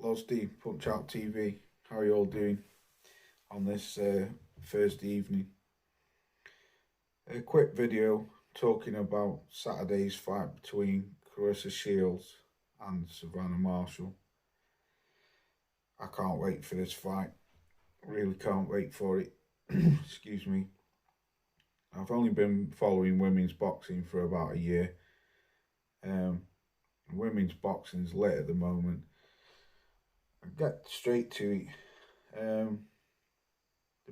Losdy, Punch Out TV. How are you all doing on this Thursday evening? A quick video talking about Saturday's fight between Claressa Shields and Savannah Marshall. I can't wait for this fight. Really can't wait for it. Excuse me. I've only been following women's boxing for about a year. Women's boxing's lit at the moment. I'll get straight to it. They're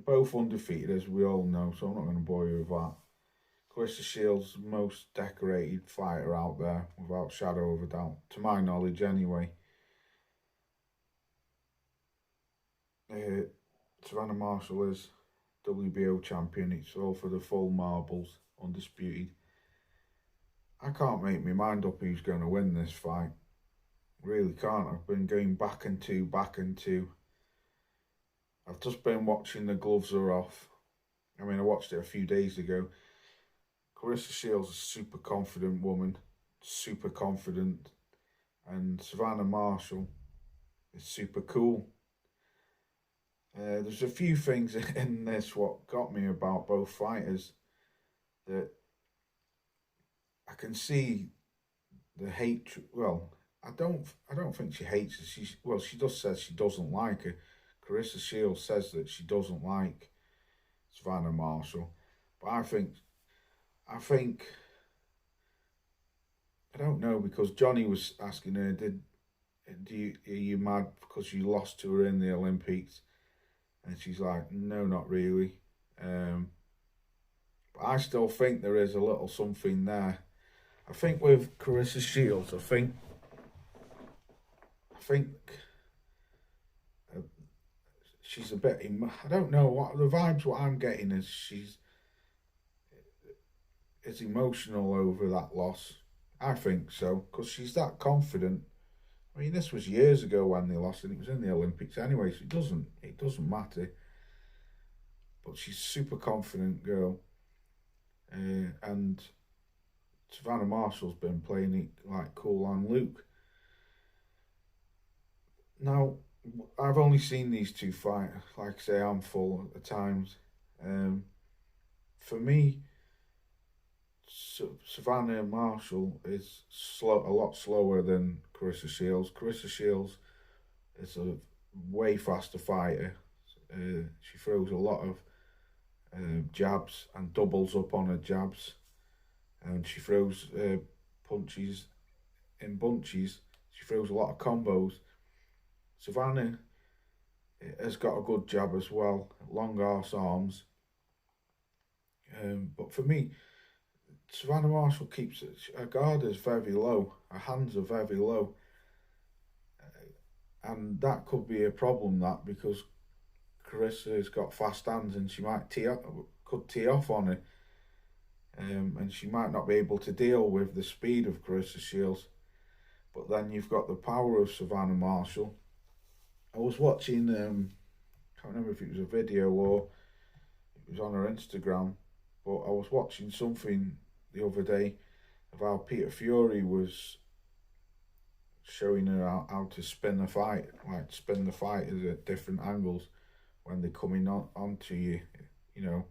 both undefeated, as we all know, so I'm not going to bore you with that. Claressa Shields, the most decorated fighter out there, without shadow of a doubt, to my knowledge anyway. Savannah Marshall is WBO champion. It's all for the full marbles, undisputed. I can't make my mind up who's going to win this fight. Really can't. I've been going back and two. I've just been watching The Gloves Are Off. I mean, I watched it a few days ago. Claressa Shields is a super confident woman. Super confident. And Savannah Marshall is super cool. There's a few things in this what got me about both fighters that I can see the hatred. Well, I don't think she hates her. She just says she doesn't like her. Claressa Shields says that she doesn't like Savannah Marshall, but I don't know, because Johnny was asking her, are you mad because you lost to her in the Olympics? And she's like, no, not really. But I still think there is a little something there. I think with Claressa Shields, I think she's a bit. I don't know what the vibes. What I'm getting is she's emotional over that loss. I think so, because she's that confident. I mean, this was years ago when they lost, and it was in the Olympics anyway, so it doesn't matter. But she's a super confident girl, and Savannah Marshall's been playing it like cool on Luke. Now, I've only seen these two fight. Like I say, I'm full at times. For me, Savannah Marshall is a lot slower than Claressa Shields. Claressa Shields is a way faster fighter. She throws a lot of jabs and doubles up on her jabs, and she throws punches in bunches. She throws a lot of combos. Savannah has got a good jab as well, long arse arms. But for me, Savannah Marshall keeps her guard is very low, her hands are very low, and that could be a problem. That because Claressa's got fast hands, and she might tee off on her, and she might not be able to deal with the speed of Claressa Shields. But then you've got the power of Savannah Marshall. I was watching, can't remember if it was a video or it was on her Instagram, but I was watching something the other day of how Peter Fury was showing her how to spin the fight, like spin the fighters at different angles when they're coming onto you, you know.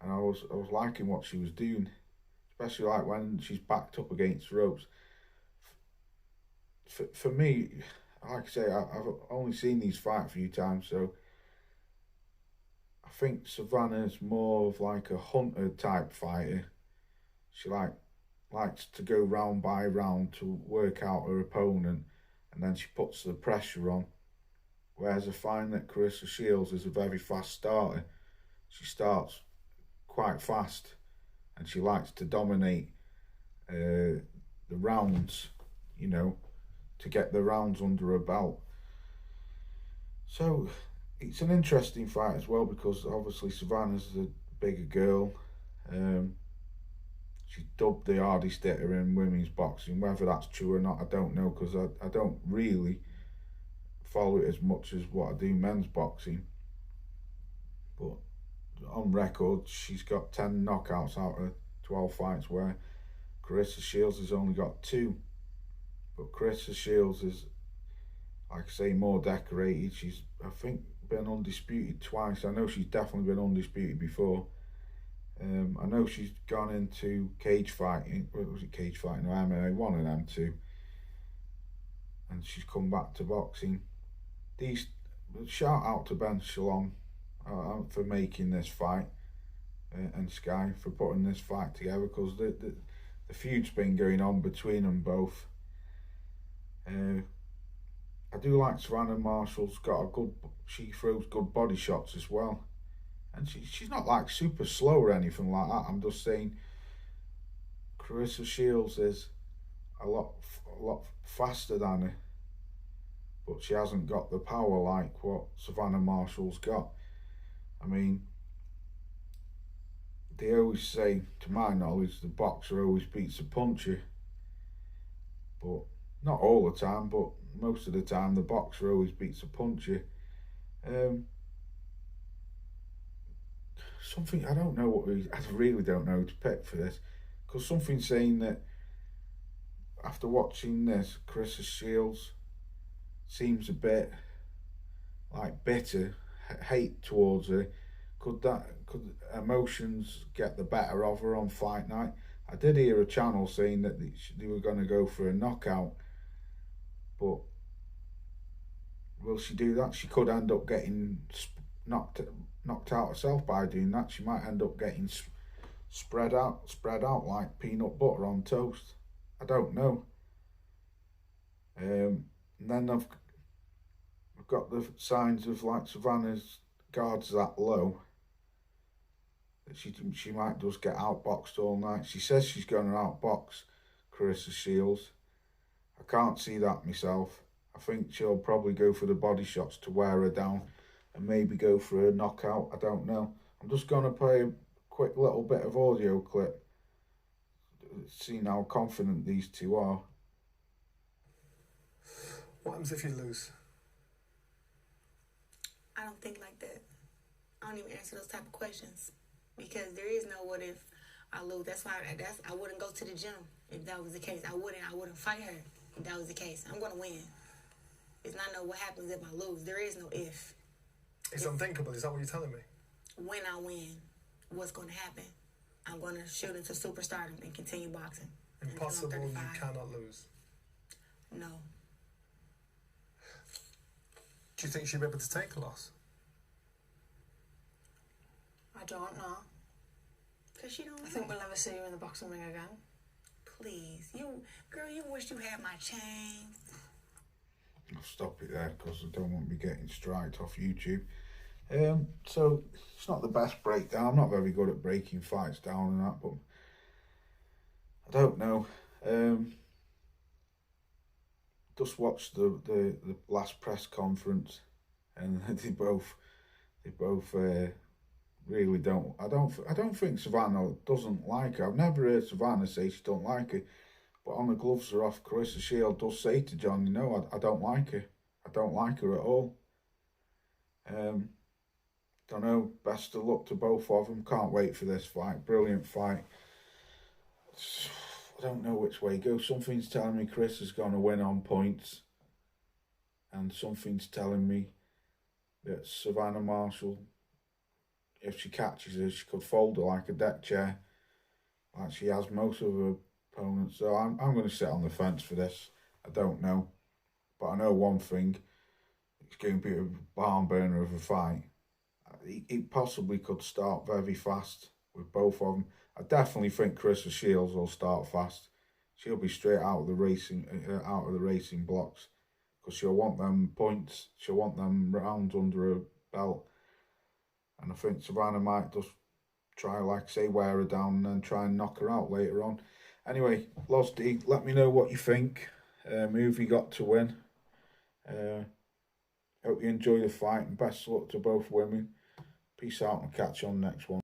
And I was liking what she was doing, especially like when she's backed up against the ropes. For me, like I say, I've only seen these fight a few times, so I think Savannah's more of like a hunter type fighter. She likes to go round by round to work out her opponent, and then she puts the pressure on. Whereas I find that Claressa Shields is a very fast starter. She starts quite fast, and she likes to dominate the rounds, you know, to get the rounds under her belt. So it's an interesting fight as well, because obviously Savannah's a bigger girl. She's dubbed the hardest hitter in women's boxing. Whether that's true or not, I don't know, because I don't really follow it as much as what I do men's boxing. But on record, she's got 10 knockouts out of 12 fights, where Claressa Shields has only got 2. But Claressa Shields is like I say, more decorated. She's, I think, been undisputed twice. I know she's definitely been undisputed before. I know she's gone into cage fighting. What was it, cage fighting or MMA? One of them two. And she's come back to boxing. These shout out to Ben Shalom for making this fight, and Sky for putting this fight together, because the feud's been going on between them both. I do like Savannah Marshall's got a good. She throws good body shots as well, and she's not like super slow or anything like that. I'm just saying, Claressa Shields is a lot faster than her, but she hasn't got the power like what Savannah Marshall's got. I mean, they always say, to my knowledge, the boxer always beats the puncher, but not all the time, but most of the time the boxer always beats the puncher. Something, I don't know what I really don't know to pick for this, because something's saying that after watching this, Claressa Shields seems a bit like bitter, hate towards her. Could emotions get the better of her on fight night? I did hear a channel saying that they were going to go for a knockout, but will she do that? She could end up getting knocked out herself by doing that. She might end up getting spread out like peanut butter on toast. I don't know. And then I've got the signs of like Savannah's guards that low, that she might just get outboxed all night. She says she's going to outbox Claressa Shields. I can't see that myself. I think she'll probably go for the body shots to wear her down and maybe go for a knockout. I don't know. I'm just going to play a quick little bit of audio clip, seeing how confident these two are. What happens if you lose? I don't think like that. I don't even answer those type of questions, because there is no what if I lose. That's why I wouldn't go to the gym if that was the case. I wouldn't fight her if that was the case. I'm gonna win. It's not no what happens if I lose. There is no if. It's unthinkable. Is that what you're telling me? When I win, what's gonna happen? I'm gonna shoot into superstardom and continue boxing. Impossible. You cannot lose. No. Do you think she'll be able to take a loss? I don't know. Cause she don't know. I think we'll never see you in the boxing ring again. Please, girl, you wish you had my chain. I'll stop it there because I don't want to be getting striked off YouTube. So it's not the best breakdown. I'm not very good at breaking fights down and that, but I don't know. Just watched the last press conference, and they both really don't. I don't think Savannah doesn't like her. I've never heard Savannah say she don't like her, but on the gloves are off, Claressa Shields does say to John, you know, I don't like her. I don't like her at all. Don't know. Best of luck to both of them. Can't wait for this fight. Brilliant fight. I don't know which way to go. Something's telling me Chris is going to win on points, and something's telling me that Savannah Marshall, if she catches her, she could fold her like a deck chair, like she has most of her opponents. So I'm going to sit on the fence for this. I don't know, but I know one thing: it's going to be a barn burner of a fight. It possibly could start very fast with both of them. I definitely think Claressa Shields will start fast. She'll be straight out of the racing blocks, because she'll want them points. She'll want them rounds under her belt. And I think Savannah might just try, like I say, wear her down and then try and knock her out later on. Anyway, Los D, let me know what you think. Who have you got to win? Hope you enjoy the fight, and best of luck to both women. Peace out, and catch you on the next one.